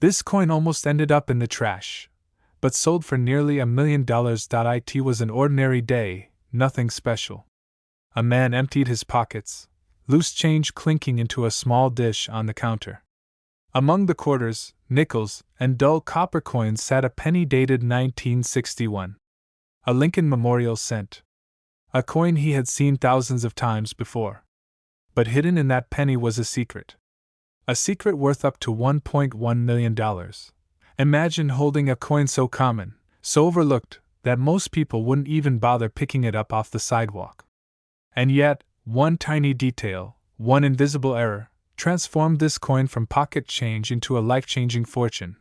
This coin almost ended up in the trash, but sold for nearly $1 million. It was an ordinary day, nothing special. A man emptied his pockets, loose change clinking into a small dish on the counter. Among the quarters, nickels, and dull copper coins sat a penny dated 1961. A Lincoln Memorial cent. A coin he had seen thousands of times before. But hidden in that penny was a secret. A secret worth up to $1.1 million. Imagine holding a coin so common, so overlooked, that most people wouldn't even bother picking it up off the sidewalk. And yet, one tiny detail, one invisible error, transformed this coin from pocket change into a life-changing fortune.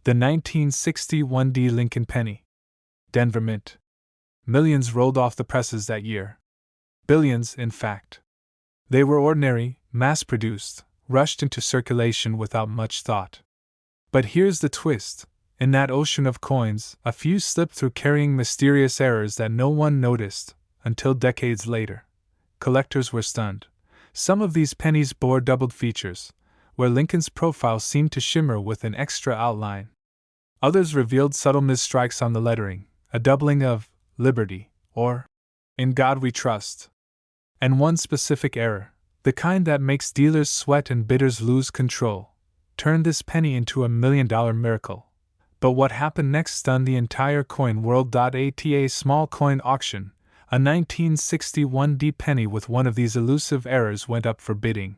The 1961 Lincoln penny. Denver Mint. Millions rolled off the presses that year. Billions, in fact. They were ordinary, mass-produced, rushed into circulation without much thought. But here's the twist. In that ocean of coins, a few slipped through carrying mysterious errors that no one noticed, until decades later. Collectors were stunned. Some of these pennies bore doubled features, where Lincoln's profile seemed to shimmer with an extra outline. Others revealed subtle misstrikes on the lettering, a doubling of Liberty, or In God We Trust. And one specific error, the kind that makes dealers sweat and bidders lose control, turned this penny into $1 million miracle. But what happened next stunned the entire coin world. At a small coin auction, a 1961 penny with one of these elusive errors went up for bidding.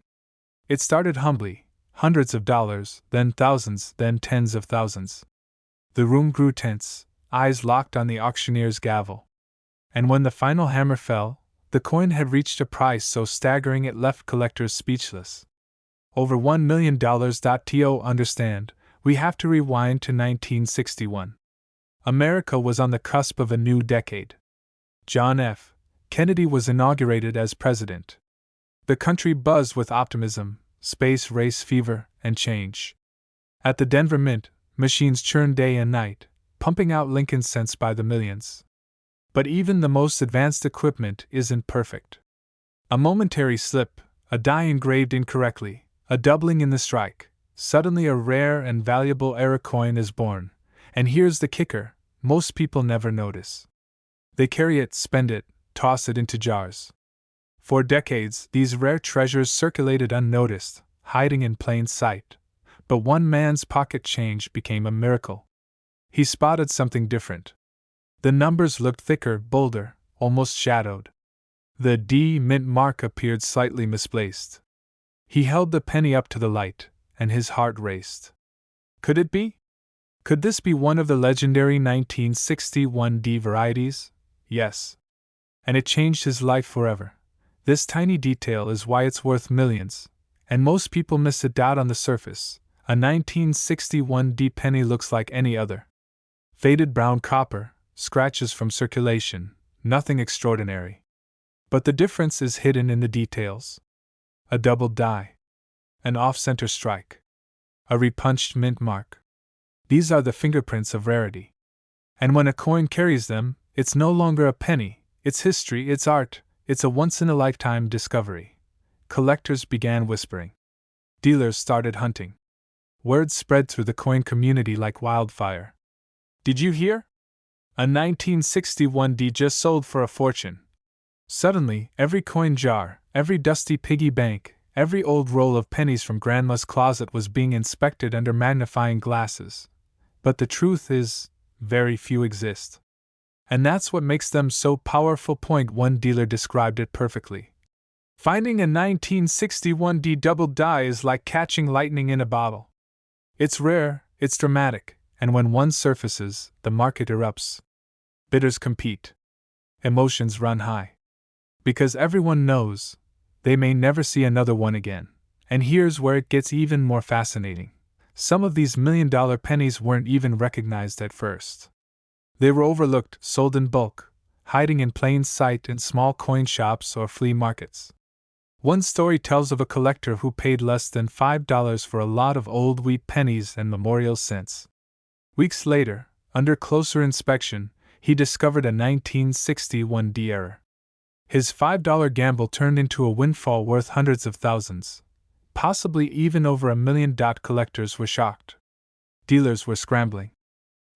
It started humbly, hundreds of dollars, then thousands, then tens of thousands. The room grew tense, eyes locked on the auctioneer's gavel. And when the final hammer fell, the coin had reached a price so staggering it left collectors speechless. Over $1 million. To understand, we have to rewind to 1961. America was on the cusp of a new decade. John F. Kennedy was inaugurated as president. The country buzzed with optimism, space race fever, and change. At the Denver Mint, machines churned day and night, pumping out Lincoln cents by the millions. But even the most advanced equipment isn't perfect. A momentary slip, a die engraved incorrectly, a doubling in the strike, suddenly a rare and valuable error coin is born. And here's the kicker, most people never notice. They carry it, spend it, toss it into jars. For decades, these rare treasures circulated unnoticed, hiding in plain sight. But one man's pocket change became a miracle. He spotted something different. The numbers looked thicker, bolder, almost shadowed. The D mint mark appeared slightly misplaced. He held the penny up to the light, and his heart raced. Could it be? Could this be one of the legendary 1961 varieties? Yes. And it changed his life forever. This tiny detail is why it's worth millions, and most people miss it out on the surface. A 1961 penny looks like any other. Faded brown copper, scratches from circulation, nothing extraordinary. But the difference is hidden in the details. A doubled die. An off-center strike. A repunched mint mark. These are the fingerprints of rarity. And when a coin carries them, it's no longer a penny, it's history, it's art, it's a once-in-a-lifetime discovery. Collectors began whispering. Dealers started hunting. Word spread through the coin community like wildfire. Did you hear? A 1961 just sold for a fortune. Suddenly, every coin jar, every dusty piggy bank, every old roll of pennies from Grandma's closet was being inspected under magnifying glasses. But the truth is, very few exist. And that's what makes them so powerful. One dealer described it perfectly. Finding a 1961 doubled die is like catching lightning in a bottle. It's rare, it's dramatic, and when one surfaces, the market erupts. Bidders compete. Emotions run high. Because everyone knows, they may never see another one again. And here's where it gets even more fascinating. Some of these $1 million pennies weren't even recognized at first. They were overlooked, sold in bulk, hiding in plain sight in small coin shops or flea markets. One story tells of a collector who paid less than $5 for a lot of old wheat pennies and memorial cents. Weeks later, under closer inspection, he discovered a 1961 error. His $5 gamble turned into a windfall worth hundreds of thousands, possibly even over $1 million. Collectors were shocked. Dealers were scrambling.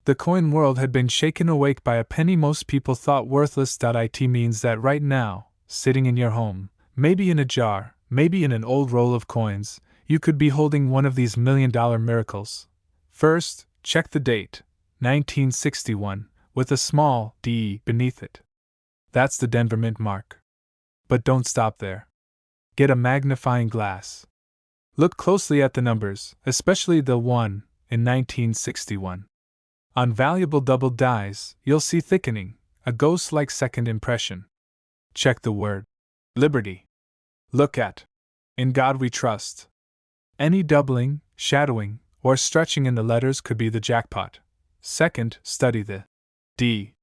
The coin world had been shaken awake by a penny most people thought worthless. It means that right now, sitting in your home, maybe in a jar, maybe in an old roll of coins, you could be holding one of these $1,000,000 miracles. First, check the date, 1961, with a small D beneath it. That's the Denver Mint mark. But don't stop there. Get a magnifying glass. Look closely at the numbers, especially the 1 in 1961. On valuable double dies, you'll see thickening, a ghost-like second impression. Check the word Liberty. Look at In God We Trust. Any doubling, shadowing, or stretching in the letters could be the jackpot. Second, study the D.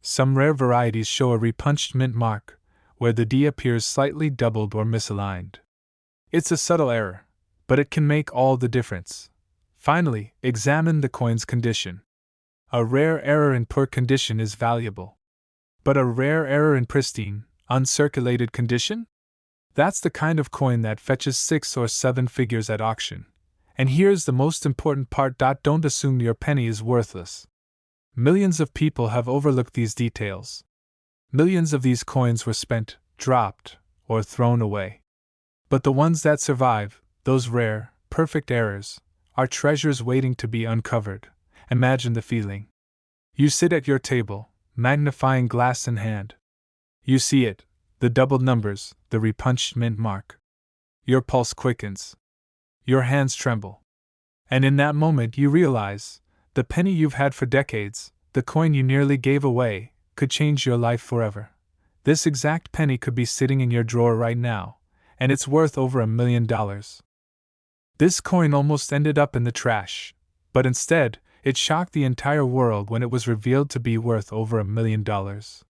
Some rare varieties show a repunched mint mark, where the D appears slightly doubled or misaligned. It's a subtle error, but it can make all the difference. Finally, examine the coin's condition. A rare error in poor condition is valuable. But a rare error in pristine, uncirculated condition? That's the kind of coin that fetches 6 or 7 figures at auction. And here's the most important part: don't assume your penny is worthless. Millions of people have overlooked these details. Millions of these coins were spent, dropped, or thrown away. But the ones that survive, those rare, perfect errors, are treasures waiting to be uncovered. Imagine the feeling. You sit at your table, magnifying glass in hand. You see it, the doubled numbers, the repunched mint mark. Your pulse quickens. Your hands tremble. And in that moment you realize, the penny you've had for decades, the coin you nearly gave away, could change your life forever. This exact penny could be sitting in your drawer right now, and it's worth over $1,000,000. This coin almost ended up in the trash, but instead, it shocked the entire world when it was revealed to be worth over $1,000,000.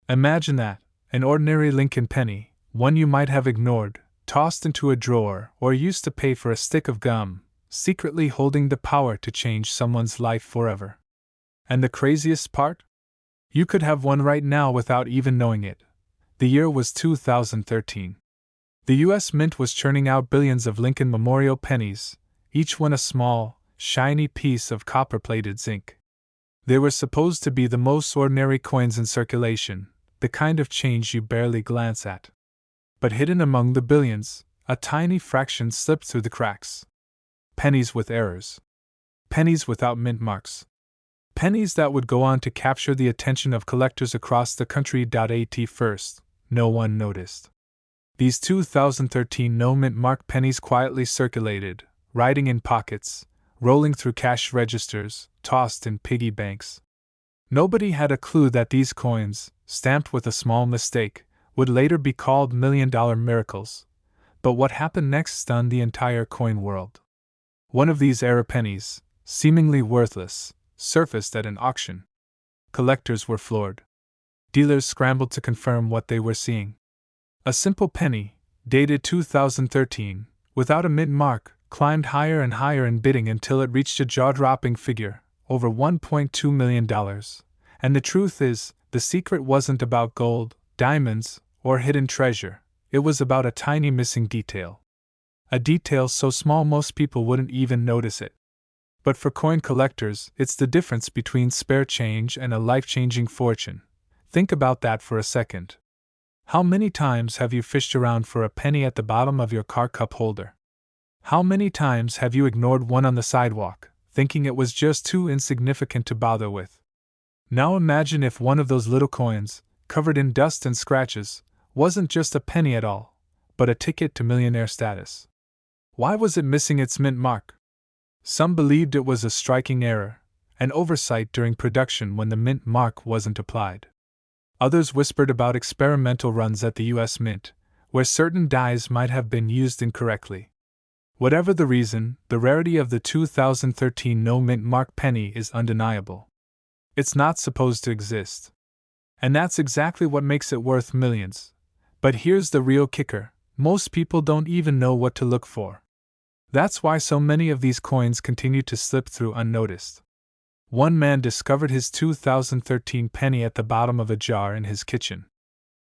Imagine that, an ordinary Lincoln penny, one you might have ignored, tossed into a drawer, or used to pay for a stick of gum, secretly holding the power to change someone's life forever. And the craziest part? You could have one right now without even knowing it. The year was 2013. The U.S. Mint was churning out billions of Lincoln Memorial pennies, each one a small, shiny piece of copper-plated zinc. They were supposed to be the most ordinary coins in circulation, the kind of change you barely glance at. But hidden among the billions, a tiny fraction slipped through the cracks. Pennies with errors. Pennies without mint marks. Pennies that would go on to capture the attention of collectors across the country. At first, no one noticed. These 2013 no-mint mark pennies quietly circulated, riding in pockets, rolling through cash registers, tossed in piggy banks. Nobody had a clue that these coins, stamped with a small mistake, would later be called $1,000,000 miracles. But what happened next stunned the entire coin world. One of these error pennies, seemingly worthless, surfaced at an auction. Collectors were floored. Dealers scrambled to confirm what they were seeing. A simple penny, dated 2013, without a mint mark, climbed higher and higher in bidding until it reached a jaw-dropping figure, over $1.2 million. And the truth is, the secret wasn't about gold, diamonds, or hidden treasure. It was about a tiny missing detail. A detail so small most people wouldn't even notice it. But for coin collectors, it's the difference between spare change and a life-changing fortune. Think about that for a second. How many times have you fished around for a penny at the bottom of your car cup holder? How many times have you ignored one on the sidewalk, thinking it was just too insignificant to bother with? Now imagine if one of those little coins, covered in dust and scratches, wasn't just a penny at all, but a ticket to millionaire status. Why was it missing its mint mark? Some believed it was a striking error, an oversight during production when the mint mark wasn't applied. Others whispered about experimental runs at the U.S. Mint, where certain dies might have been used incorrectly. Whatever the reason, the rarity of the 2013 no-mint mark penny is undeniable. It's not supposed to exist. And that's exactly what makes it worth millions. But here's the real kicker: most people don't even know what to look for. That's why so many of these coins continue to slip through unnoticed. One man discovered his 2013 penny at the bottom of a jar in his kitchen.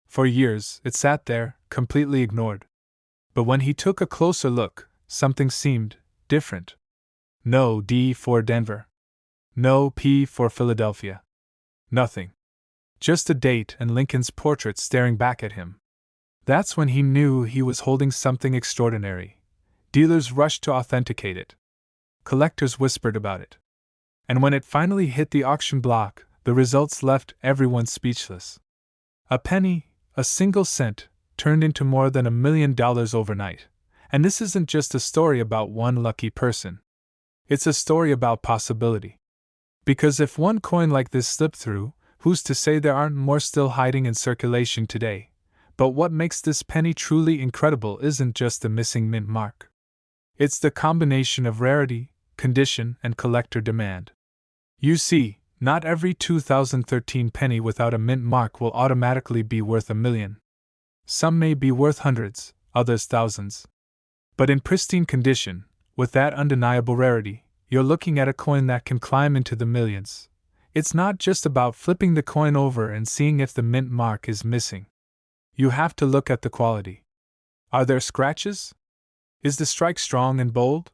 For years, it sat there, completely ignored. But when he took a closer look, something seemed different. No D for Denver. No P for Philadelphia. Nothing. Just a date and Lincoln's portrait staring back at him. That's when he knew he was holding something extraordinary. Dealers rushed to authenticate it. Collectors whispered about it. And when it finally hit the auction block, the results left everyone speechless. A penny, a single cent, turned into more than $1 million overnight. And this isn't just a story about one lucky person. It's a story about possibility. Because if one coin like this slipped through, who's to say there aren't more still hiding in circulation today? But what makes this penny truly incredible isn't just the missing mint mark. It's the combination of rarity, condition, and collector demand. You see, not every 2013 penny without a mint mark will automatically be worth $1 million. Some may be worth hundreds, others thousands. But in pristine condition, with that undeniable rarity, you're looking at a coin that can climb into the millions. It's not just about flipping the coin over and seeing if the mint mark is missing. You have to look at the quality. Are there scratches? Is the strike strong and bold?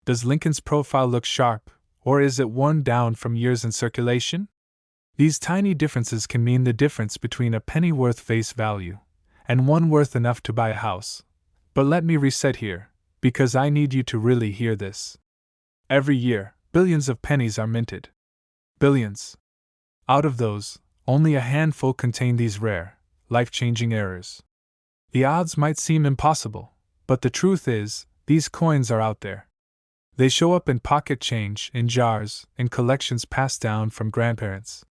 Does Lincoln's profile look sharp, or is it worn down from years in circulation? These tiny differences can mean the difference between a penny worth face value and one worth enough to buy a house. But let me reset here, because I need you to really hear this. Every year, billions of pennies are minted. Billions. Out of those, only a handful contain these rare, life-changing errors. The odds might seem impossible, but the truth is, these coins are out there. They show up in pocket change, in jars, in collections passed down from grandparents.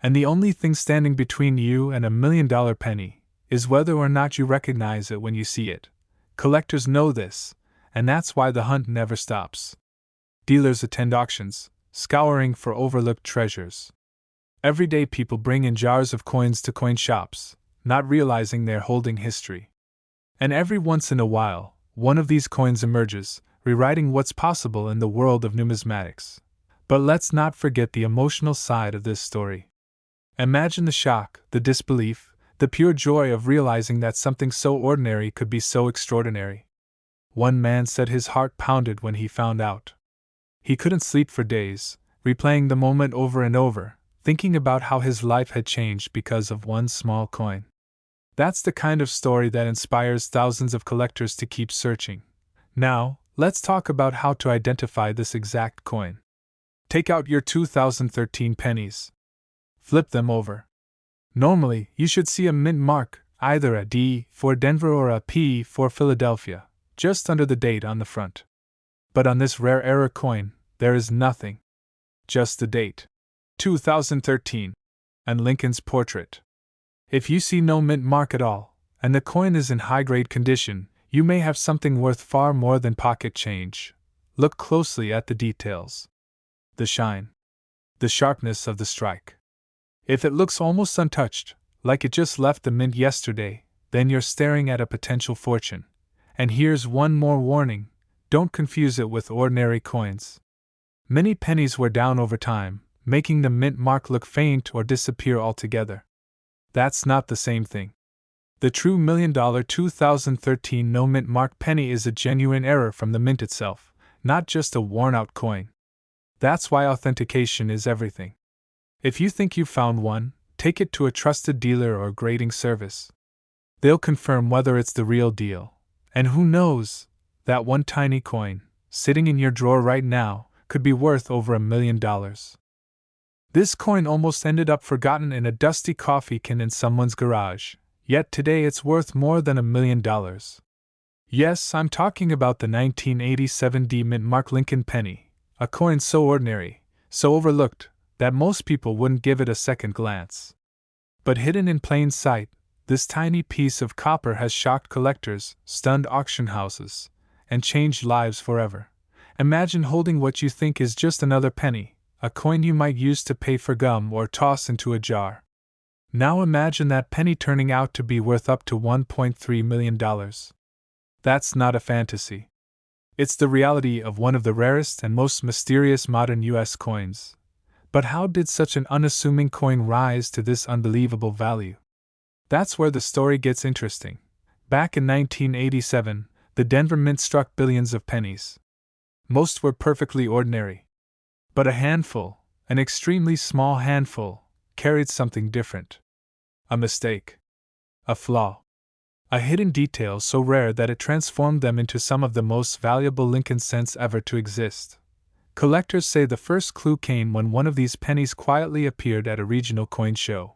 And the only thing standing between you and $1 million penny is whether or not you recognize it when you see it. Collectors know this, and that's why the hunt never stops. Dealers attend auctions, scouring for overlooked treasures. Everyday people bring in jars of coins to coin shops, not realizing they're holding history. And every once in a while, one of these coins emerges, rewriting what's possible in the world of numismatics. But let's not forget the emotional side of this story. Imagine the shock, the disbelief, the pure joy of realizing that something so ordinary could be so extraordinary. One man said his heart pounded when he found out. He couldn't sleep for days, replaying the moment over and over, thinking about how his life had changed because of one small coin. That's the kind of story that inspires thousands of collectors to keep searching. Now, let's talk about how to identify this exact coin. Take out your 2013 pennies. Flip them over. Normally, you should see a mint mark, either a D for Denver or a P for Philadelphia, just under the date on the front. But on this rare error coin, there is nothing. Just the date. 2013. And Lincoln's portrait. If you see no mint mark at all, and the coin is in high-grade condition, you may have something worth far more than pocket change. Look closely at the details. The shine. The sharpness of the strike. If it looks almost untouched, like it just left the mint yesterday, then you're staring at a potential fortune. And here's one more warning: don't confuse it with ordinary coins. Many pennies wear down over time, making the mint mark look faint or disappear altogether. That's not the same thing. The true $1 million 2013 no mint mark penny is a genuine error from the mint itself, not just a worn-out coin. That's why authentication is everything. If you think you've found one, take it to a trusted dealer or grading service. They'll confirm whether it's the real deal. And who knows, that one tiny coin, sitting in your drawer right now, could be worth over $1 million. This coin almost ended up forgotten in a dusty coffee can in someone's garage, yet today it's worth more than $1 million. Yes, I'm talking about the 1987 D mint mark Lincoln penny, a coin so ordinary, so overlooked, that most people wouldn't give it a second glance. But hidden in plain sight, this tiny piece of copper has shocked collectors, stunned auction houses, and changed lives forever. Imagine holding what you think is just another penny, a coin you might use to pay for gum or toss into a jar. Now imagine that penny turning out to be worth up to $1.3 million. That's not a fantasy. It's the reality of one of the rarest and most mysterious modern U.S. coins. But how did such an unassuming coin rise to this unbelievable value? That's where the story gets interesting. Back in 1987, the Denver Mint struck billions of pennies. Most were perfectly ordinary. But a handful, an extremely small handful, carried something different. A mistake. A flaw. A hidden detail so rare that it transformed them into some of the most valuable Lincoln cents ever to exist. Collectors say the first clue came when one of these pennies quietly appeared at a regional coin show.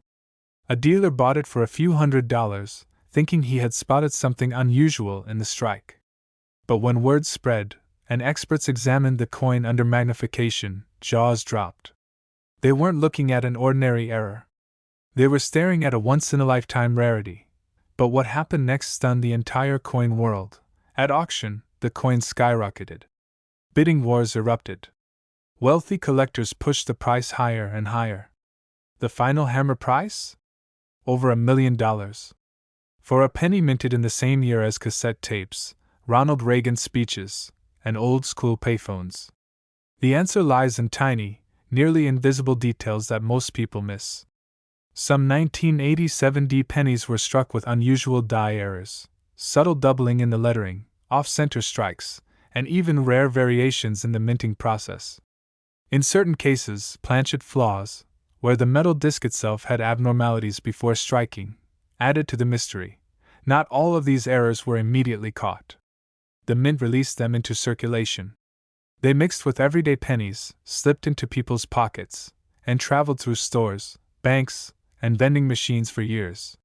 A dealer bought it for a few $100s, thinking he had spotted something unusual in the strike. But when word spread, and experts examined the coin under magnification, jaws dropped. They weren't looking at an ordinary error. They were staring at a once-in-a-lifetime rarity. But what happened next stunned the entire coin world. At auction, the coin skyrocketed. Bidding wars erupted. Wealthy collectors pushed the price higher and higher. The final hammer price? Over $1 million. For a penny minted in the same year as cassette tapes, Ronald Reagan speeches, and old-school payphones. The answer lies in tiny, nearly invisible details that most people miss. Some 1987 pennies were struck with unusual die errors, subtle doubling in the lettering, off-center strikes, and even rare variations in the minting process. In certain cases, planchet flaws, where the metal disc itself had abnormalities before striking, added to the mystery. Not all of these errors were immediately caught. The mint released them into circulation. They mixed with everyday pennies, slipped into people's pockets, and traveled through stores, banks, and vending machines for years.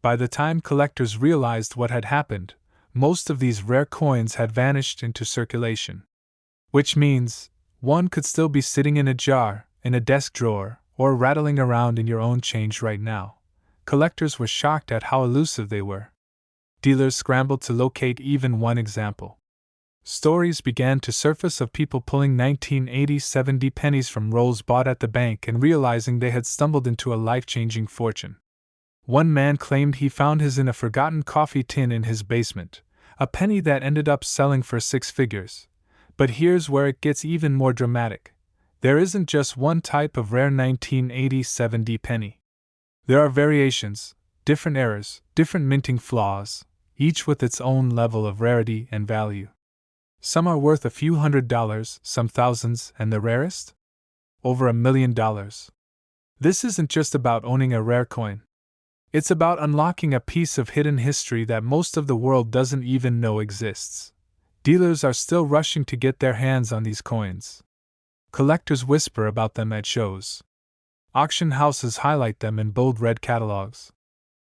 By the time collectors realized what had happened, most of these rare coins had vanished into circulation. Which means, one could still be sitting in a jar, in a desk drawer, or rattling around in your own change right now. Collectors were shocked at how elusive they were. Dealers scrambled to locate even one example. Stories began to surface of people pulling 1987 pennies from rolls bought at the bank and realizing they had stumbled into a life-changing fortune. One man claimed he found his in a forgotten coffee tin in his basement, a penny that ended up selling for 6 figures. But here's where it gets even more dramatic. There isn't just one type of rare 1987 penny. There are variations, different errors, different minting flaws, each with its own level of rarity and value. Some are worth a few $100s, some thousands, and the rarest? Over $1 million. This isn't just about owning a rare coin. It's about unlocking a piece of hidden history that most of the world doesn't even know exists. Dealers are still rushing to get their hands on these coins. Collectors whisper about them at shows. Auction houses highlight them in bold red catalogs.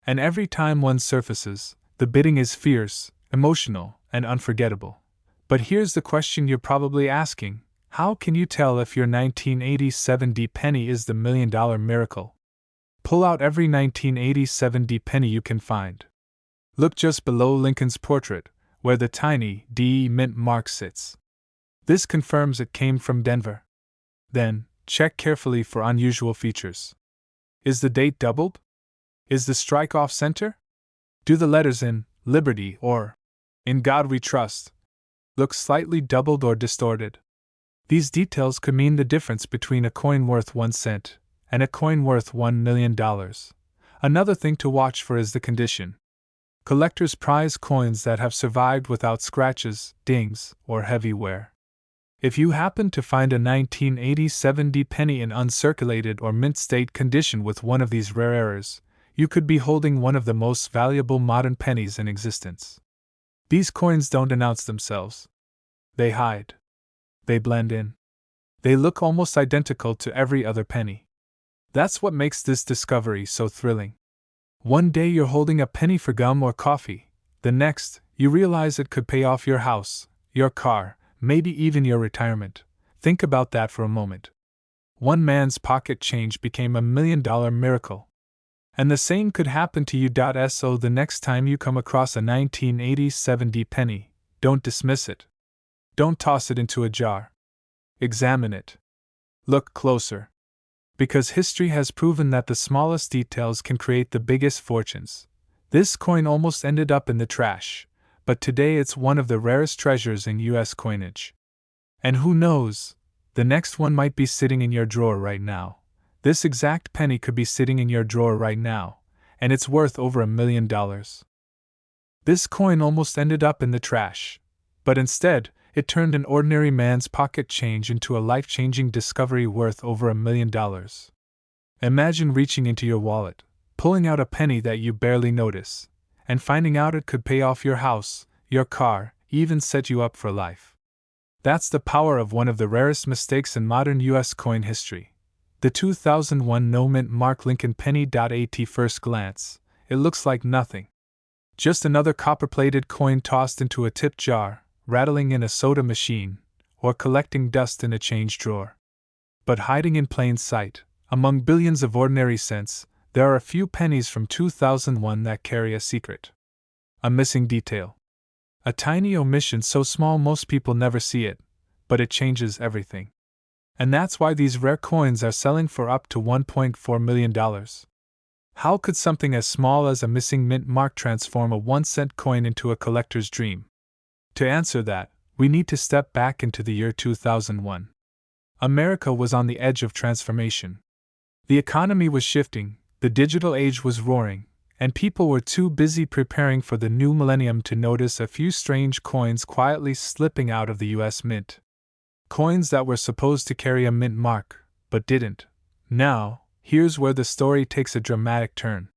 And every time one surfaces, the bidding is fierce, emotional, and unforgettable. But here's the question you're probably asking: how can you tell if your 1987 penny is the $1 million miracle? Pull out every 1987 penny you can find. Look just below Lincoln's portrait, where the tiny D mint mark sits. This confirms it came from Denver. Then, check carefully for unusual features. Is the date doubled? Is the strike off center? Do the letters in Liberty or In God We Trust look slightly doubled or distorted? These details could mean the difference between a coin worth 1 cent and a coin worth $1 million. Another thing to watch for is the condition. Collectors prize coins that have survived without scratches, dings, or heavy wear. If you happen to find a 1987 penny in uncirculated or mint state condition with one of these rare errors, you could be holding one of the most valuable modern pennies in existence. These coins don't announce themselves. They hide. They blend in. They look almost identical to every other penny. That's what makes this discovery so thrilling. One day you're holding a penny for gum or coffee. The next, you realize it could pay off your house, your car, maybe even your retirement. Think about that for a moment. One man's pocket change became $1 million miracle. And the same could happen to you. So the next time you come across a 1987 penny, don't dismiss it. Don't toss it into a jar. Examine it. Look closer. Because history has proven that the smallest details can create the biggest fortunes. This coin almost ended up in the trash, but today it's one of the rarest treasures in U.S. coinage. And who knows, the next one might be sitting in your drawer right now. This exact penny could be sitting in your drawer right now, and it's worth over $1 million. This coin almost ended up in the trash, but instead, It turned an ordinary man's pocket change into a life-changing discovery worth over $1 million. Imagine reaching into your wallet, pulling out a penny that you barely notice, and finding out it could pay off your house, your car, even set you up for life. That's the power of one of the rarest mistakes in modern U.S. coin history. The 2001 no-mint mark Lincoln penny. At first glance, it looks like nothing. Just another copper-plated coin tossed into a tip jar, rattling in a soda machine, or collecting dust in a change drawer. But hiding in plain sight, among billions of ordinary cents, there are a few pennies from 2001 that carry a secret. A missing detail. A tiny omission so small most people never see it, but it changes everything. And that's why these rare coins are selling for up to $1.4 million. How could something as small as a missing mint mark transform a 1-cent coin into a collector's dream? To answer that, we need to step back into the year 2001. America was on the edge of transformation. The economy was shifting, the digital age was roaring, and people were too busy preparing for the new millennium to notice a few strange coins quietly slipping out of the U.S. Mint. Coins that were supposed to carry a mint mark, but didn't. Now, here's where the story takes a dramatic turn.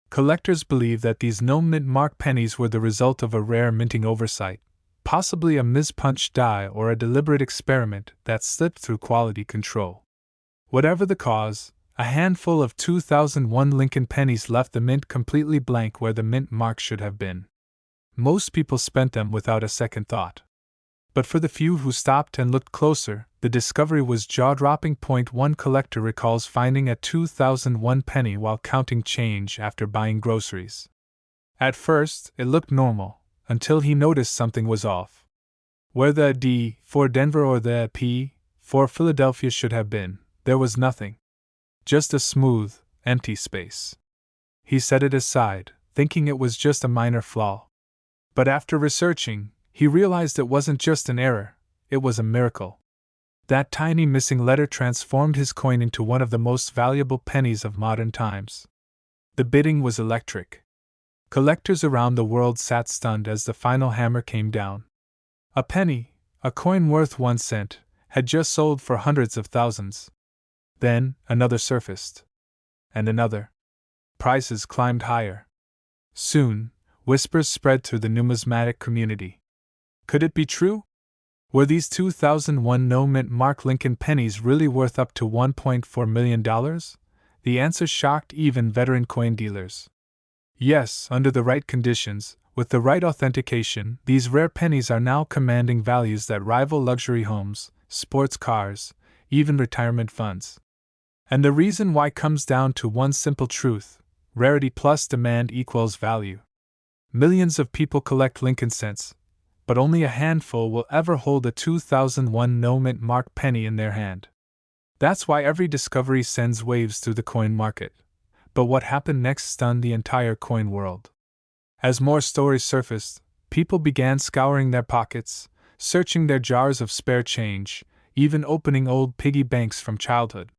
Collectors believe that these no-mint mark pennies were the result of a rare minting oversight, possibly a mispunched die or a deliberate experiment that slipped through quality control. Whatever the cause, a handful of 2001 Lincoln pennies left the mint completely blank where the mint mark should have been. Most people spent them without a second thought. But for the few who stopped and looked closer, the discovery was jaw-dropping. One collector recalls finding a 2001 penny while counting change after buying groceries. At first, it looked normal, until he noticed something was off. Where the D for Denver or the P for Philadelphia should have been, there was nothing. Just a smooth, empty space. He set it aside, thinking it was just a minor flaw. But after researching, he realized it wasn't just an error, it was a miracle. That tiny missing letter transformed his coin into one of the most valuable pennies of modern times. The bidding was electric. Collectors around the world sat stunned as the final hammer came down. A penny, a coin worth 1 cent, had just sold for hundreds of thousands. Then, another surfaced. And another. Prices climbed higher. Soon, whispers spread through the numismatic community. Could it be true? Were these 2001 no-mint mark Lincoln pennies really worth up to $1.4 million? The answer shocked even veteran coin dealers. Yes, under the right conditions, with the right authentication, these rare pennies are now commanding values that rival luxury homes, sports cars, even retirement funds. And the reason why comes down to one simple truth: rarity plus demand equals value. Millions of people collect Lincoln cents, but only a handful will ever hold a 2001 no-mint mark penny in their hand. That's why every discovery sends waves through the coin market. But what happened next stunned the entire coin world. As more stories surfaced, people began scouring their pockets, searching their jars of spare change, even opening old piggy banks from childhood.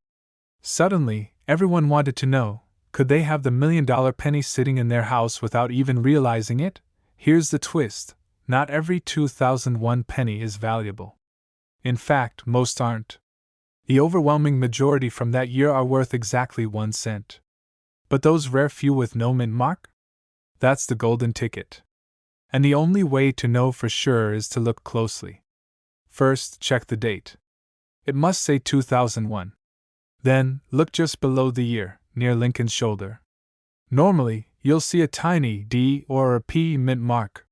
Suddenly, everyone wanted to know, could they have the $1 million penny sitting in their house without even realizing it? Here's the twist: not every 2001 penny is valuable. In fact, most aren't. The overwhelming majority from that year are worth exactly 1 cent. But those rare few with no mint mark? That's the golden ticket. And the only way to know for sure is to look closely. First, check the date. It must say 2001. Then, look just below the year, near Lincoln's shoulder. Normally, you'll see a tiny D or a P mint mark.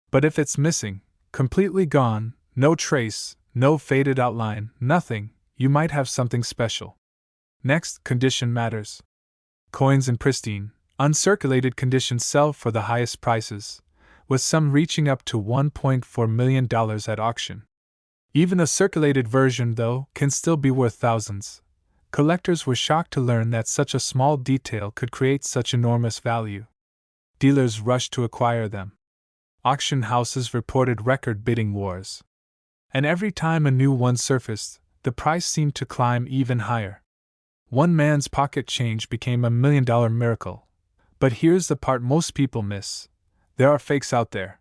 But if it's missing, completely gone, no trace, no faded outline, nothing, you might have something special. Next, condition matters. Coins in pristine, uncirculated condition sell for the highest prices, with some reaching up to $1.4 million at auction. Even a circulated version, though, can still be worth thousands. Collectors were shocked to learn that such a small detail could create such enormous value. Dealers rushed to acquire them. Auction houses reported record bidding wars. And every time a new one surfaced, the price seemed to climb even higher. One man's pocket change became a $1 million miracle. But here's the part most people miss: there are fakes out there.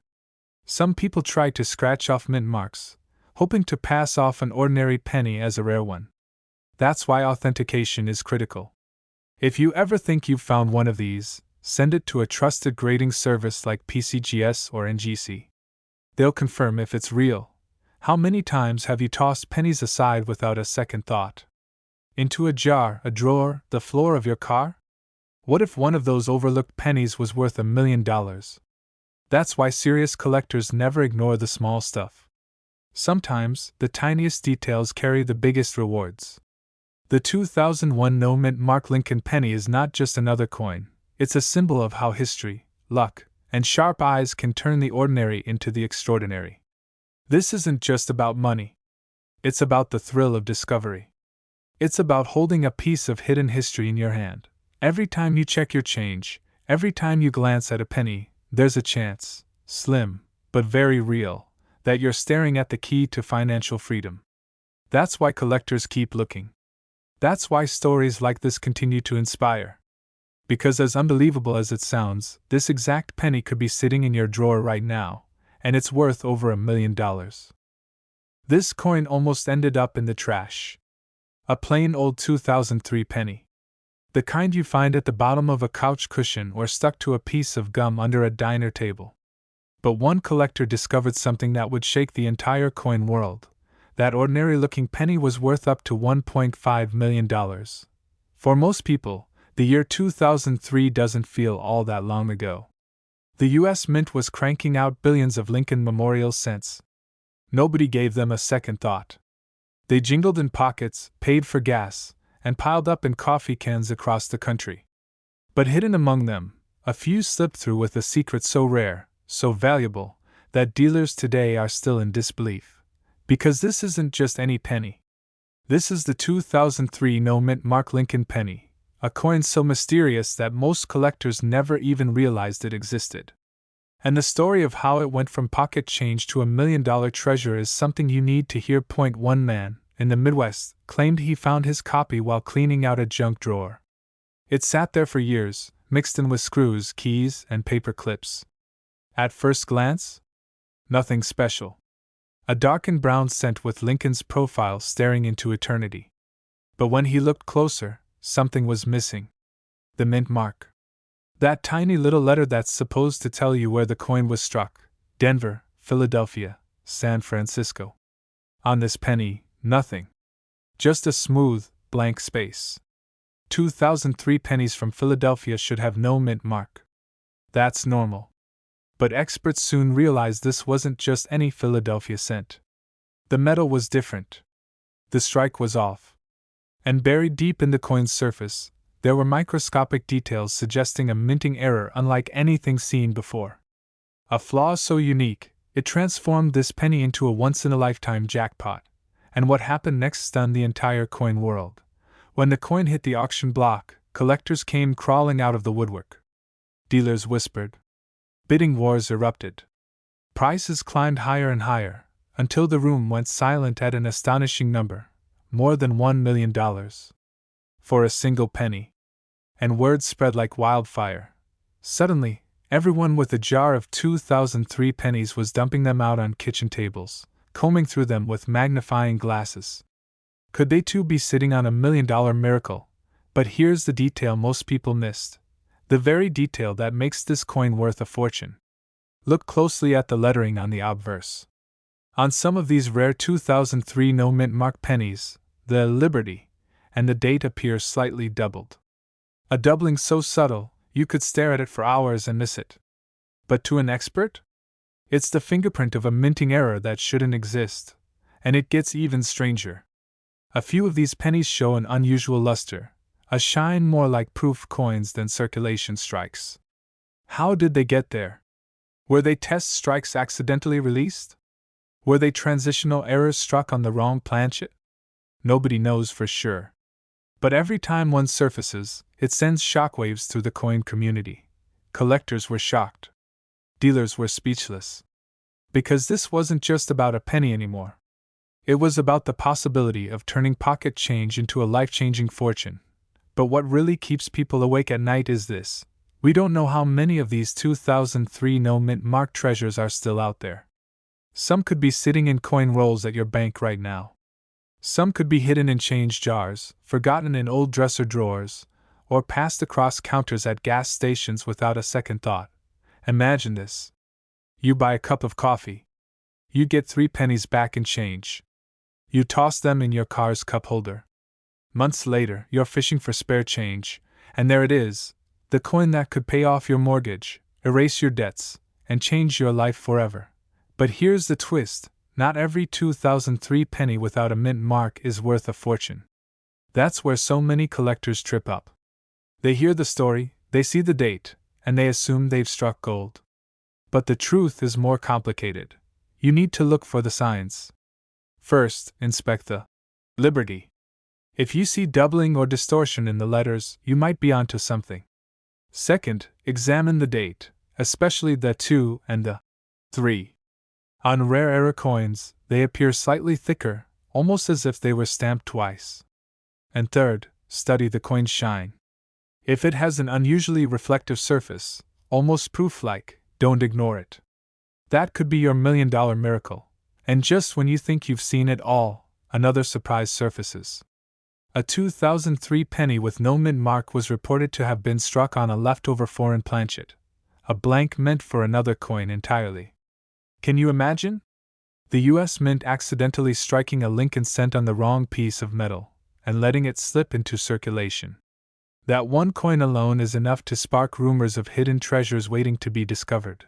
Some people try to scratch off mint marks, hoping to pass off an ordinary penny as a rare one. That's why authentication is critical. If you ever think you've found one of these, send it to a trusted grading service like PCGS or NGC. They'll confirm if it's real. How many times have you tossed pennies aside without a second thought? Into a jar, a drawer, the floor of your car? What if one of those overlooked pennies was worth $1 million? That's why serious collectors never ignore the small stuff. Sometimes, the tiniest details carry the biggest rewards. The 2001 no-mint Mark Lincoln penny is not just another coin, it's a symbol of how history, luck, and sharp eyes can turn the ordinary into the extraordinary. This isn't just about money. It's about the thrill of discovery. It's about holding a piece of hidden history in your hand. Every time you check your change, every time you glance at a penny, there's a chance, slim, but very real, that you're staring at the key to financial freedom. That's why collectors keep looking. That's why stories like this continue to inspire. Because as unbelievable as it sounds, this exact penny could be sitting in your drawer right now, and it's worth over $1 million. This coin almost ended up in the trash. A plain old 2003 penny. The kind you find at the bottom of a couch cushion or stuck to a piece of gum under a diner table. But one collector discovered something that would shake the entire coin world. That ordinary-looking penny was worth up to $1.5 million. For most people, the year 2003 doesn't feel all that long ago. The U.S. Mint was cranking out billions of Lincoln Memorial cents. Nobody gave them a second thought. They jingled in pockets, paid for gas, and piled up in coffee cans across the country. But hidden among them, a few slipped through with a secret so rare, so valuable, that dealers today are still in disbelief. Because this isn't just any penny. This is the 2003 no-mint Mark Lincoln penny, a coin so mysterious that most collectors never even realized it existed. And the story of how it went from pocket change to $1 million treasure is something you need to hear. One man, in the Midwest, claimed he found his copy while cleaning out a junk drawer. It sat there for years, mixed in with screws, keys, and paper clips. At first glance, nothing special. A darkened brown cent with Lincoln's profile staring into eternity. But when he looked closer, something was missing. The mint mark. That tiny little letter that's supposed to tell you where the coin was struck: Denver, Philadelphia, San Francisco. On this penny, nothing. Just a smooth, blank space. 2003 pennies from Philadelphia should have no mint mark. That's normal. But experts soon realized this wasn't just any Philadelphia cent. The metal was different. The strike was off. And buried deep in the coin's surface, there were microscopic details suggesting a minting error unlike anything seen before. A flaw so unique, it transformed this penny into a once-in-a-lifetime jackpot. And what happened next stunned the entire coin world. When the coin hit the auction block, collectors came crawling out of the woodwork. Dealers whispered. Bidding wars erupted. Prices climbed higher and higher, until the room went silent at an astonishing number, more than $1 million. For a single penny. And word spread like wildfire. Suddenly, everyone with a jar of 2003 pennies was dumping them out on kitchen tables, combing through them with magnifying glasses. Could they too be sitting on $1 million miracle? But here's the detail most people missed. The very detail that makes this coin worth a fortune. Look closely at the lettering on the obverse. On some of these rare 2003 no-mint mark pennies, the Liberty and the date appear slightly doubled. A doubling so subtle, you could stare at it for hours and miss it. But to an expert? It's the fingerprint of a minting error that shouldn't exist. And it gets even stranger. A few of these pennies show an unusual luster, a shine more like proof coins than circulation strikes. How did they get there? Were they test strikes accidentally released? Were they transitional errors struck on the wrong planchet? Nobody knows for sure. But every time one surfaces, it sends shockwaves through the coin community. Collectors were shocked. Dealers were speechless. Because this wasn't just about a penny anymore. It was about the possibility of turning pocket change into a life-changing fortune. But what really keeps people awake at night is this: we don't know how many of these 2003 no-mint mark treasures are still out there. Some could be sitting in coin rolls at your bank right now. Some could be hidden in change jars, forgotten in old dresser drawers, or passed across counters at gas stations without a second thought. Imagine this. You buy a cup of coffee. You get 3 pennies back in change. You toss them in your car's cup holder. Months later, you're fishing for spare change, and there it is, the coin that could pay off your mortgage, erase your debts, and change your life forever. But here's the twist: not every 2003 penny without a mint mark is worth a fortune. That's where so many collectors trip up. They hear the story, they see the date, and they assume they've struck gold. But the truth is more complicated. You need to look for the signs. First, inspect the Liberty. If you see doubling or distortion in the letters, you might be onto something. Second, examine the date, especially the 2 and the 3. On rare era coins, they appear slightly thicker, almost as if they were stamped twice. And third, study the coin's shine. If it has an unusually reflective surface, almost proof-like, don't ignore it. That could be your $1,000,000 miracle. And just when you think you've seen it all, another surprise surfaces. A 2003 penny with no mint mark was reported to have been struck on a leftover foreign planchet, a blank meant for another coin entirely. Can you imagine? The US Mint accidentally striking a Lincoln cent on the wrong piece of metal, and letting it slip into circulation. That one coin alone is enough to spark rumors of hidden treasures waiting to be discovered.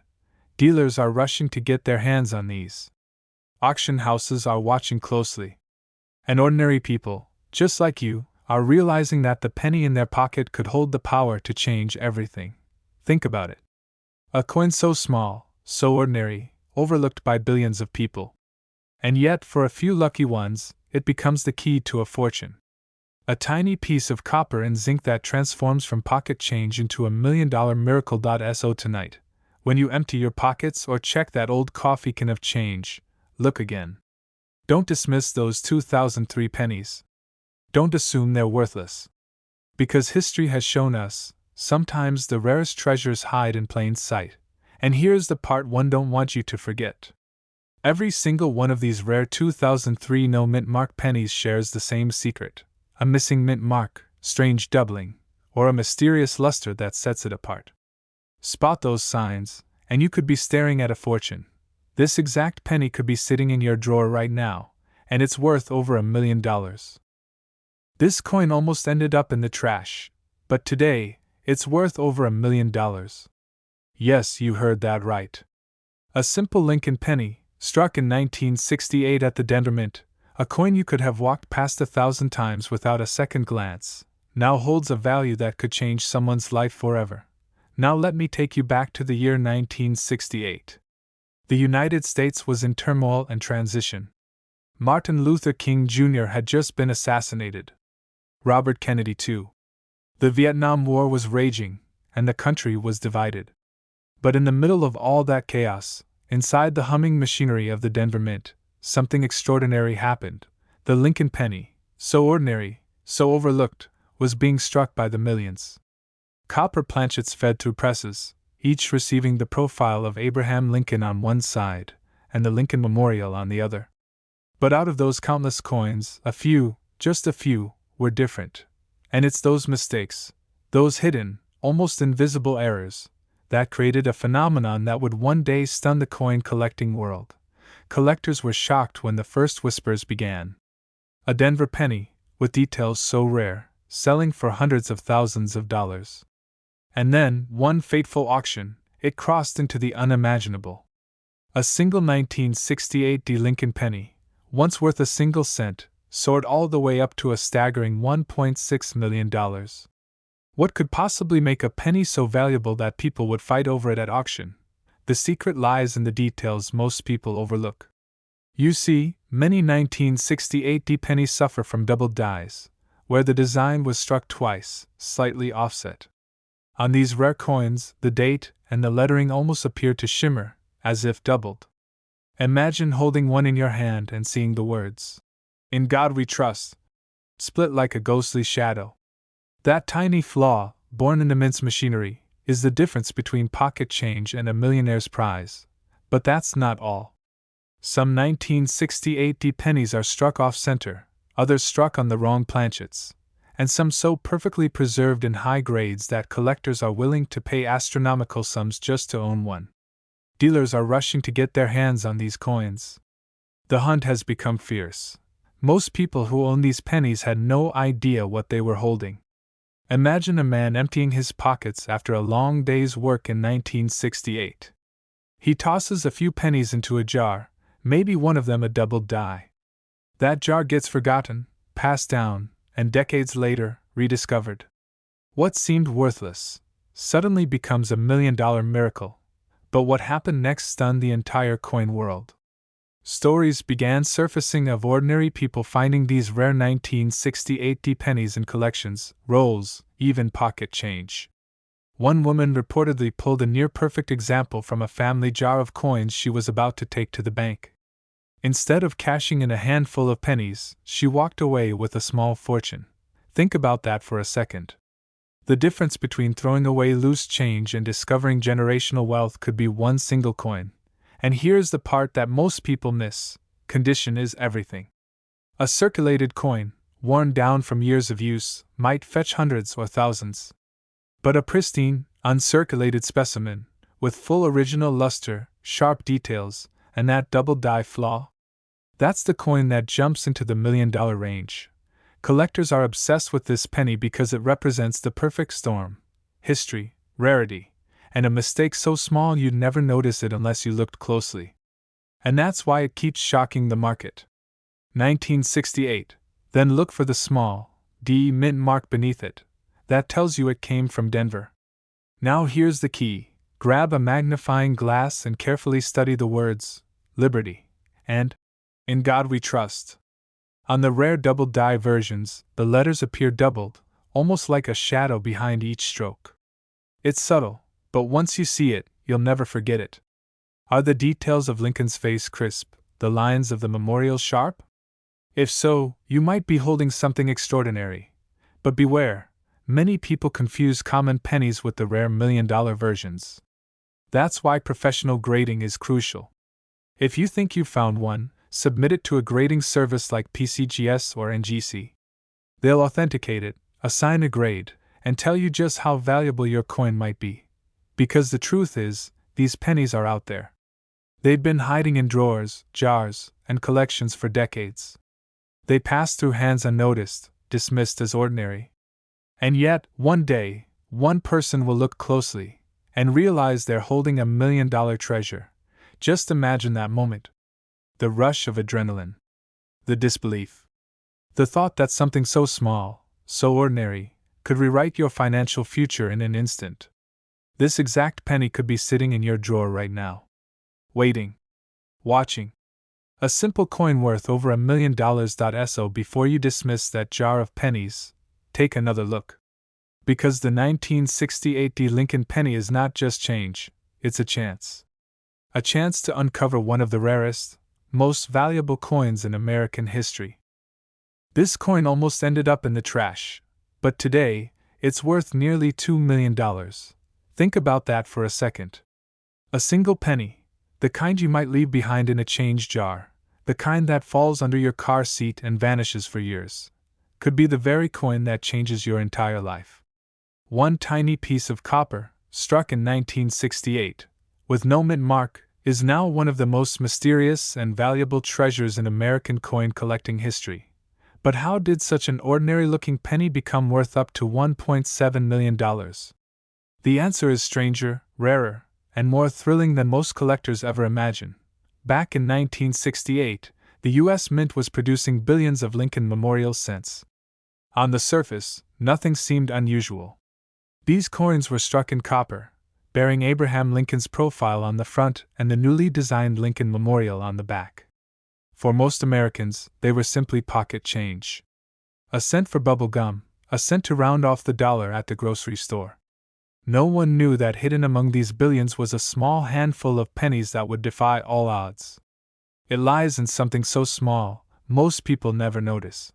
Dealers are rushing to get their hands on these. Auction houses are watching closely. And ordinary people, just like you, are realizing that the penny in their pocket could hold the power to change everything. Think about it. A coin so small, so ordinary, overlooked by billions of people. And yet, for a few lucky ones, it becomes the key to a fortune. A tiny piece of copper and zinc that transforms from pocket change into $1,000,000 miracle. So tonight, when you empty your pockets or check that old coffee can of change, look again. Don't dismiss those 2003 pennies. Don't assume they're worthless. Because history has shown us, sometimes the rarest treasures hide in plain sight. And here's the part one don't want you to forget. Every single one of these rare 2003 no mint mark pennies shares the same secret: a missing mint mark, strange doubling, or a mysterious luster that sets it apart. Spot those signs, and you could be staring at a fortune. This exact penny could be sitting in your drawer right now, and it's worth over $1,000,000. This coin almost ended up in the trash, but today, it's worth over $1,000,000. Yes, you heard that right. A simple Lincoln penny, struck in 1968 at the Denver Mint, a coin you could have walked past 1,000 times without a second glance, now holds a value that could change someone's life forever. Now let me take you back to the year 1968. The United States was in turmoil and transition. Martin Luther King Jr. had just been assassinated. Robert Kennedy too. The Vietnam War was raging, and the country was divided. But in the middle of all that chaos, inside the humming machinery of the Denver Mint, something extraordinary happened. The Lincoln penny, so ordinary, so overlooked, was being struck by the millions. Copper planchets fed through presses, each receiving the profile of Abraham Lincoln on one side, and the Lincoln Memorial on the other. But out of those countless coins, a few, just a few, were different. And it's those mistakes, those hidden, almost invisible errors, that created a phenomenon that would one day stun the coin collecting world. Collectors were shocked when the first whispers began. A Denver penny, with details so rare, selling for hundreds of thousands of dollars. And then, one fateful auction, it crossed into the unimaginable. A single 1968 Lincoln penny, once worth a single cent, soared all the way up to a staggering $1.6 million. What could possibly make a penny so valuable that people would fight over it at auction? The secret lies in the details most people overlook. You see, many 1968 pennies suffer from doubled dies, where the design was struck twice, slightly offset. On these rare coins, the date and the lettering almost appear to shimmer, as if doubled. Imagine holding one in your hand and seeing the words, "In God We Trust," split like a ghostly shadow. That tiny flaw, born in the mint's machinery, is the difference between pocket change and a millionaire's prize. But that's not all. Some 1968 pennies are struck off-center, others struck on the wrong planchets, and some so perfectly preserved in high grades that collectors are willing to pay astronomical sums just to own one. Dealers are rushing to get their hands on these coins. The hunt has become fierce. Most people who own these pennies had no idea what they were holding. Imagine a man emptying his pockets after a long day's work in 1968. He tosses a few pennies into a jar, maybe one of them a doubled die. That jar gets forgotten, passed down, and decades later, rediscovered. What seemed worthless suddenly becomes $1 million miracle. But what happened next stunned the entire coin world. Stories began surfacing of ordinary people finding these rare 1968 pennies in collections, rolls, even pocket change. One woman reportedly pulled a near-perfect example from a family jar of coins she was about to take to the bank. Instead of cashing in a handful of pennies, she walked away with a small fortune. Think about that for a second. The difference between throwing away loose change and discovering generational wealth could be one single coin. And here's the part that most people miss: condition is everything. A circulated coin, worn down from years of use, might fetch hundreds or thousands. But a pristine, uncirculated specimen, with full original luster, sharp details, and that double die flaw? That's the coin that jumps into the $1 million range. Collectors are obsessed with this penny because it represents the perfect storm: history, rarity, and a mistake so small you'd never notice it unless you looked closely. And that's why it keeps shocking the market. 1968. Then look for the small D mint mark beneath it. That tells you it came from Denver. Now here's the key: grab a magnifying glass and carefully study the words Liberty and In God We Trust. On the rare double die versions, the letters appear doubled, almost like a shadow behind each stroke. It's subtle, but once you see it, you'll never forget it. Are the details of Lincoln's face crisp, the lines of the memorial sharp? If so, you might be holding something extraordinary. But beware, many people confuse common pennies with the rare $1 million versions. That's why professional grading is crucial. If you think you've found one, submit it to a grading service like PCGS or NGC. They'll authenticate it, assign a grade, and tell you just how valuable your coin might be. Because the truth is, these pennies are out there. They've been hiding in drawers, jars, and collections for decades. They pass through hands unnoticed, dismissed as ordinary. And yet, one day, one person will look closely and realize they're holding $1 million treasure. Just imagine that moment. The rush of adrenaline. The disbelief. The thought that something so small, so ordinary, could rewrite your financial future in an instant. This exact penny could be sitting in your drawer right now. Waiting. Watching. A simple coin worth over $1 million. So before you dismiss that jar of pennies, take another look. Because the 1968 Lincoln penny is not just change, it's a chance. A chance to uncover one of the rarest, most valuable coins in American history. This coin almost ended up in the trash, but today, it's worth nearly $2 million. Think about that for a second. A single penny, the kind you might leave behind in a change jar, the kind that falls under your car seat and vanishes for years, could be the very coin that changes your entire life. One tiny piece of copper, struck in 1968, with no mint mark, is now one of the most mysterious and valuable treasures in American coin collecting history. But how did such an ordinary-looking penny become worth up to $1.7 million? The answer is stranger, rarer, and more thrilling than most collectors ever imagine. Back in 1968, the U.S. Mint was producing billions of Lincoln Memorial cents. On the surface, nothing seemed unusual. These coins were struck in copper, bearing Abraham Lincoln's profile on the front and the newly designed Lincoln Memorial on the back. For most Americans, they were simply pocket change. A cent for bubble gum, a cent to round off the dollar at the grocery store. No one knew that hidden among these billions was a small handful of pennies that would defy all odds. It lies in something so small, most people never notice.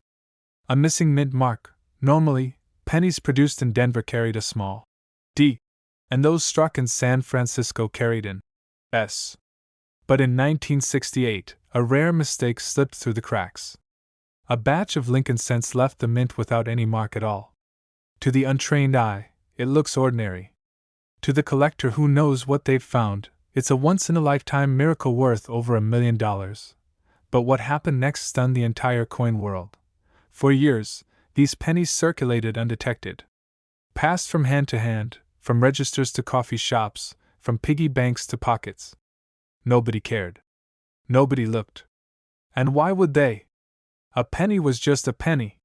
A missing mint mark. Normally, pennies produced in Denver carried a small D, and those struck in San Francisco carried an S. But in 1968, a rare mistake slipped through the cracks. A batch of Lincoln cents left the mint without any mark at all. To the untrained eye, it looks ordinary. To the collector who knows what they've found, it's a once-in-a-lifetime miracle worth over $1 million. But what happened next stunned the entire coin world. For years, these pennies circulated undetected. Passed from hand to hand, from registers to coffee shops, from piggy banks to pockets. Nobody cared. Nobody looked. And why would they? A penny was just a penny.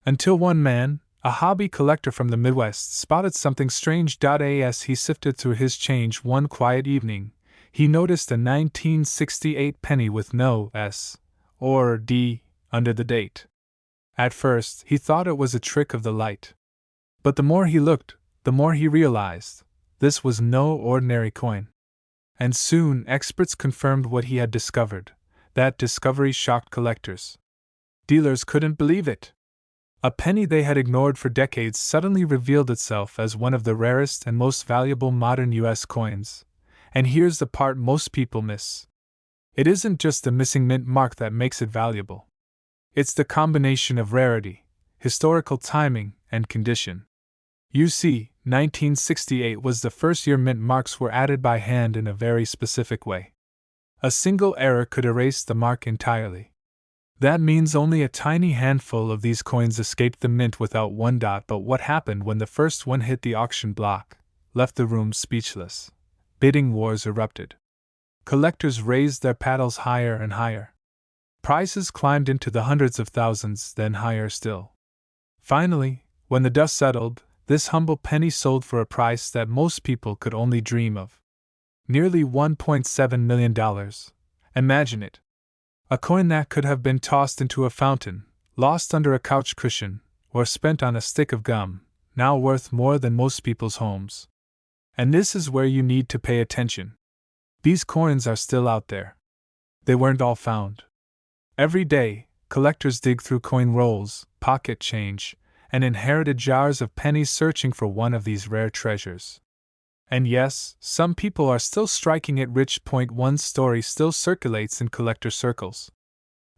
Until one man, a hobby collector from the Midwest, spotted something strange. As he sifted through his change one quiet evening, he noticed a 1968 penny with no S or D under the date. At first, he thought it was a trick of the light. But the more he looked, the more he realized this was no ordinary coin. And soon experts confirmed what he had discovered. That discovery shocked collectors. Dealers couldn't believe it. A penny they had ignored for decades suddenly revealed itself as one of the rarest and most valuable modern U.S. coins. And here's the part most people miss. It isn't just the missing mint mark that makes it valuable. It's the combination of rarity, historical timing, and condition. You see, 1968 was the first year mint marks were added by hand in a very specific way. A single error could erase the mark entirely. That means only a tiny handful of these coins escaped the mint without one dot. But what happened when the first one hit the auction block left the room speechless. Bidding wars erupted. Collectors raised their paddles higher and higher. Prices climbed into the hundreds of thousands, then higher still. Finally, when the dust settled, this humble penny sold for a price that most people could only dream of. Nearly $1.7 million. Imagine it. A coin that could have been tossed into a fountain, lost under a couch cushion, or spent on a stick of gum, now worth more than most people's homes. And this is where you need to pay attention. These coins are still out there. They weren't all found. Every day, collectors dig through coin rolls, pocket change, and inherited jars of pennies searching for one of these rare treasures. And yes, some people are still striking it rich. One story still circulates in collector circles.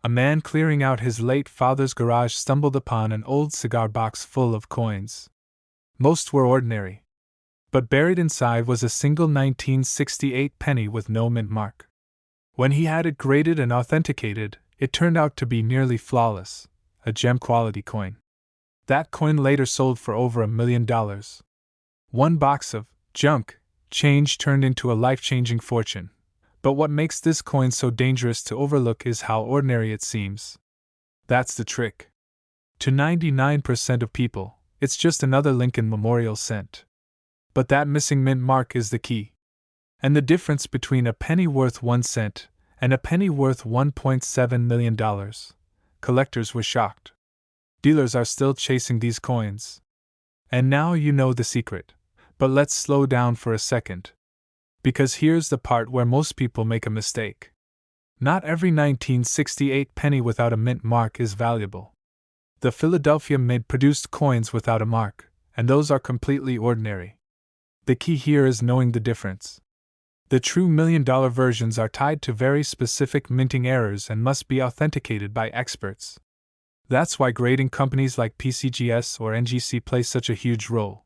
A man clearing out his late father's garage stumbled upon an old cigar box full of coins. Most were ordinary. But buried inside was a single 1968 penny with no mint mark. When he had it graded and authenticated, it turned out to be nearly flawless, a gem-quality coin. That coin later sold for over $1 million. One box of junk change turned into a life-changing fortune. But what makes this coin so dangerous to overlook is how ordinary it seems. That's the trick. To 99% of people, it's just another Lincoln Memorial cent. But that missing mint mark is the key. And the difference between a penny worth 1 cent and a penny worth $1.7 million. Collectors were shocked. Dealers are still chasing these coins. And now you know the secret. But let's slow down for a second. Because here's the part where most people make a mistake. Not every 1968 penny without a mint mark is valuable. The Philadelphia Mint produced coins without a mark, and those are completely ordinary. The key here is knowing the difference. The true $1 million versions are tied to very specific minting errors and must be authenticated by experts. That's why grading companies like PCGS or NGC play such a huge role.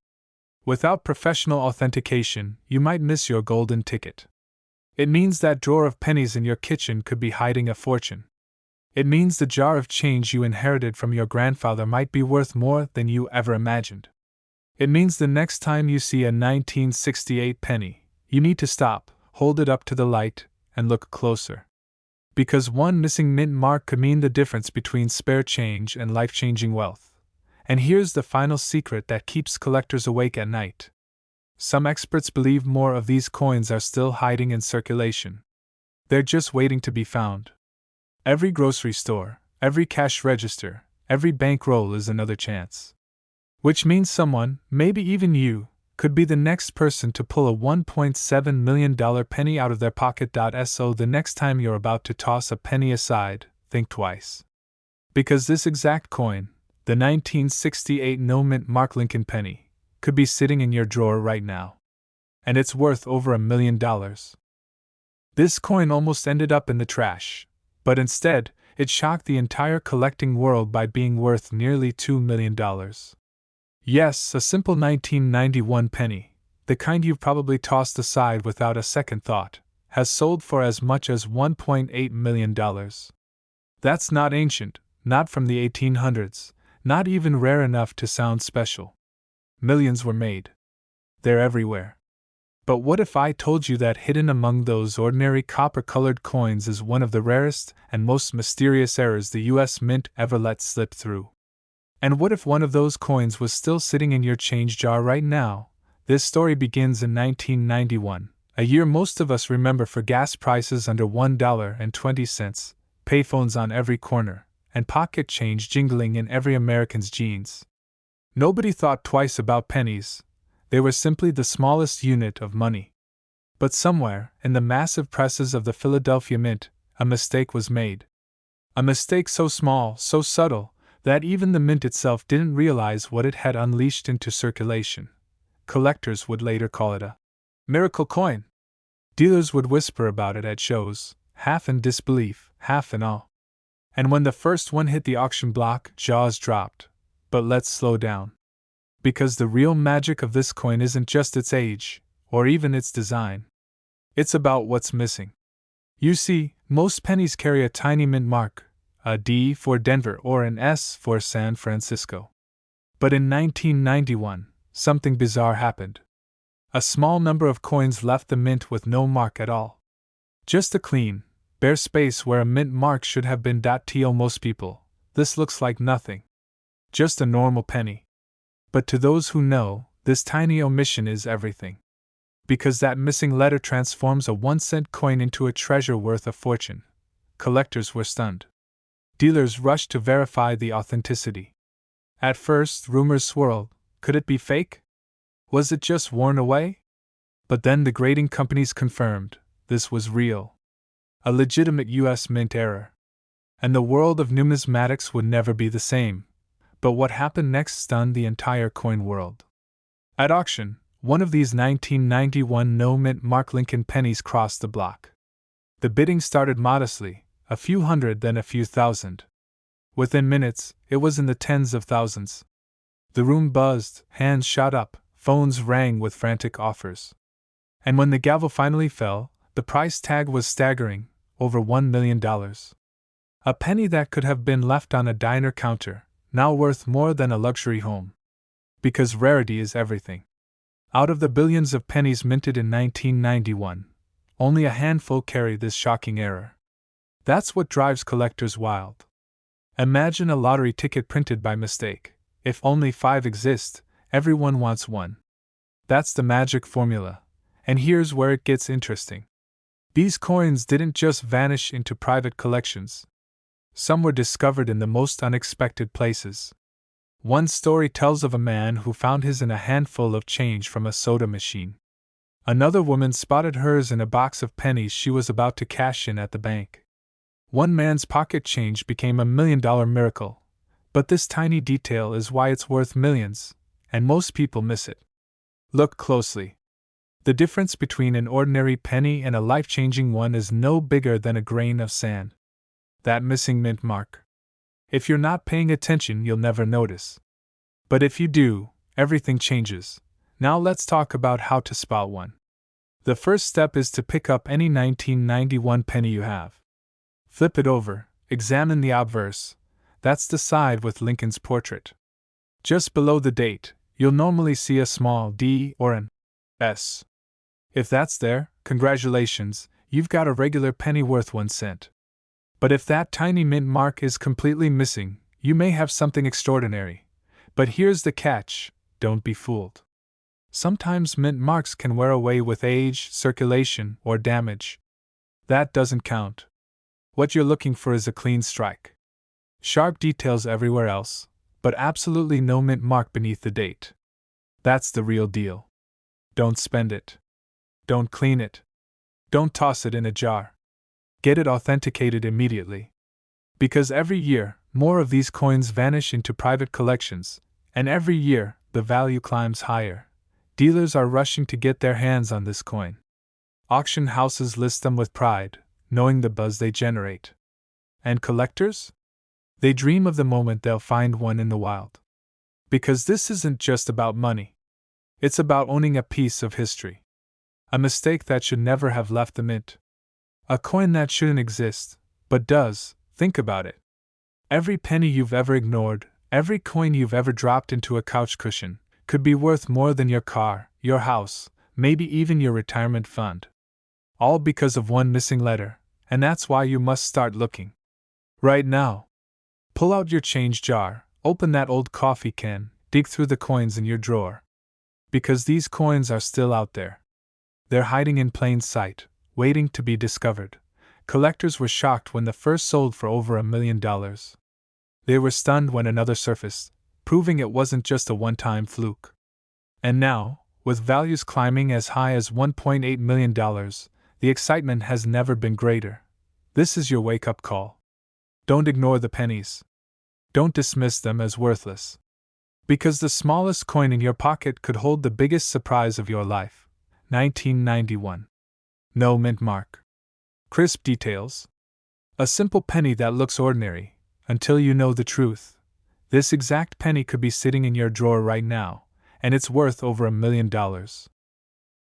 Without professional authentication, you might miss your golden ticket. It means that drawer of pennies in your kitchen could be hiding a fortune. It means the jar of change you inherited from your grandfather might be worth more than you ever imagined. It means the next time you see a 1968 penny, you need to stop, hold it up to the light, and look closer. Because one missing mint mark could mean the difference between spare change and life-changing wealth. And here's the final secret that keeps collectors awake at night. Some experts believe more of these coins are still hiding in circulation. They're just waiting to be found. Every grocery store, every cash register, every bankroll is another chance. Which means someone, maybe even you, could be the next person to pull a $1.7 million penny out of their pocket. So the next time you're about to toss a penny aside, think twice. Because this exact coin, the 1968 no mint mark Lincoln penny, could be sitting in your drawer right now. And it's worth over $1 million. This coin almost ended up in the trash, but instead, it shocked the entire collecting world by being worth nearly $2 million. Yes, a simple 1991 penny, the kind you've probably tossed aside without a second thought, has sold for as much as $1.8 million. That's not ancient, not from the 1800s, not even rare enough to sound special. Millions were made. They're everywhere. But what if I told you that hidden among those ordinary copper-colored coins is one of the rarest and most mysterious errors the U.S. Mint ever let slip through? And what if one of those coins was still sitting in your change jar right now? This story begins in 1991, a year most of us remember for gas prices under $1.20, payphones on every corner, and pocket change jingling in every American's jeans. Nobody thought twice about pennies. They were simply the smallest unit of money. But somewhere, in the massive presses of the Philadelphia Mint, a mistake was made. A mistake so small, so subtle, that even the mint itself didn't realize what it had unleashed into circulation. Collectors would later call it a miracle coin. Dealers would whisper about it at shows, half in disbelief, half in awe. And when the first one hit the auction block, jaws dropped. But let's slow down. Because the real magic of this coin isn't just its age, or even its design. It's about what's missing. You see, most pennies carry a tiny mint mark, a D for Denver or an S for San Francisco. But in 1991, something bizarre happened. A small number of coins left the mint with no mark at all. Just a clean, bare space where a mint mark should have been. To most people, this looks like nothing. Just a normal penny. But to those who know, this tiny omission is everything. Because that missing letter transforms a 1-cent coin into a treasure worth a fortune. Collectors were stunned. Dealers rushed to verify the authenticity. At first, rumors swirled. Could it be fake? Was it just worn away? But then the grading companies confirmed this was real. A legitimate U.S. Mint error. And the world of numismatics would never be the same. But what happened next stunned the entire coin world. At auction, one of these 1991 no-mint mark Lincoln pennies crossed the block. The bidding started modestly, a few hundred, then a few thousand. Within minutes, it was in the tens of thousands. The room buzzed, hands shot up, phones rang with frantic offers. And when the gavel finally fell, the price tag was staggering, over $1 million. A penny that could have been left on a diner counter, now worth more than a luxury home. Because rarity is everything. Out of the billions of pennies minted in 1991, only a handful carry this shocking error. That's what drives collectors wild. Imagine a lottery ticket printed by mistake. If only 5 exist, everyone wants one. That's the magic formula. And here's where it gets interesting. These coins didn't just vanish into private collections. Some were discovered in the most unexpected places. One story tells of a man who found his in a handful of change from a soda machine. Another woman spotted hers in a box of pennies she was about to cash in at the bank. One man's pocket change became a $1 million miracle. But this tiny detail is why it's worth millions, and most people miss it. Look closely. The difference between an ordinary penny and a life-changing one is no bigger than a grain of sand. That missing mint mark. If you're not paying attention, you'll never notice. But if you do, everything changes. Now let's talk about how to spot one. The first step is to pick up any 1991 penny you have. Flip it over, examine the obverse. That's the side with Lincoln's portrait. Just below the date, you'll normally see a small D or an S. If that's there, congratulations, you've got a regular penny worth 1 cent. But if that tiny mint mark is completely missing, you may have something extraordinary. But here's the catch, don't be fooled. Sometimes mint marks can wear away with age, circulation, or damage. That doesn't count. What you're looking for is a clean strike. Sharp details everywhere else, but absolutely no mint mark beneath the date. That's the real deal. Don't spend it. Don't clean it. Don't toss it in a jar. Get it authenticated immediately. Because every year, more of these coins vanish into private collections, and every year, the value climbs higher. Dealers are rushing to get their hands on this coin. Auction houses list them with pride, knowing the buzz they generate. And collectors? They dream of the moment they'll find one in the wild. Because this isn't just about money. It's about owning a piece of history. A mistake that should never have left the mint. A coin that shouldn't exist, but does. Think about it. Every penny you've ever ignored, every coin you've ever dropped into a couch cushion, could be worth more than your car, your house, maybe even your retirement fund. All because of one missing letter, and that's why you must start looking. Right now. Pull out your change jar, open that old coffee can, dig through the coins in your drawer. Because these coins are still out there. They're hiding in plain sight, waiting to be discovered. Collectors were shocked when the first sold for over $1 million. They were stunned when another surfaced, proving it wasn't just a one-time fluke. And now, with values climbing as high as $1.8 million, the excitement has never been greater. This is your wake-up call. Don't ignore the pennies. Don't dismiss them as worthless. Because the smallest coin in your pocket could hold the biggest surprise of your life. 1991. No mint mark. Crisp details. A simple penny that looks ordinary, until you know the truth. This exact penny could be sitting in your drawer right now, and it's worth over $1 million.